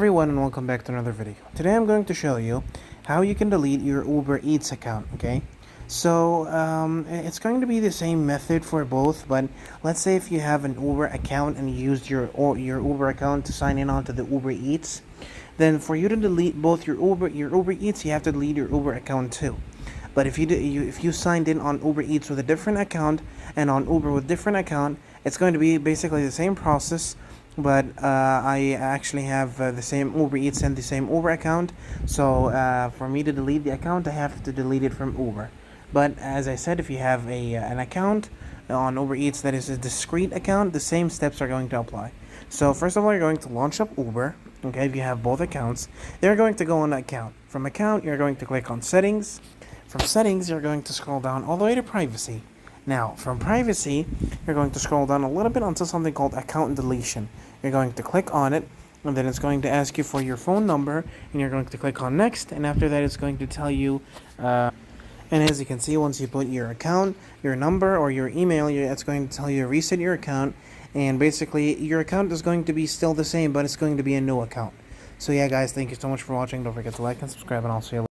Everyone, and welcome back to another video. Today I'm going to show you how you can delete your Uber Eats account. Okay, so it's going to be the same method for both, but let's say if you have an Uber account and you used your Uber account to sign in onto the Uber Eats, then for you to delete both your Uber Eats, you have to delete your Uber account too. But if you signed in on Uber Eats with a different account and on Uber with different account, it's going to be basically the same process. But I actually have the same Uber Eats and the same Uber account, so for me to delete the account, I have to delete it from Uber. But as I said, if you have an account on Uber Eats that is a discrete account, the same steps are going to apply. So first of all, you're going to launch up Uber. Okay, if you have both accounts, they're going to go on account. From account, you're going to click on settings. From settings, you're going to scroll down all the way to privacy. Now, from privacy, you're going to scroll down a little bit until something called account deletion. You're going to click on it, and then it's going to ask you for your phone number, and you're going to click on next, and after that, it's going to tell you, and as you can see, once you put your account, your number, or your email, it's going to tell you to reset your account, and basically, your account is going to be still the same, but it's going to be a new account. So yeah, guys, thank you so much for watching. Don't forget to like and subscribe, and I'll see you later.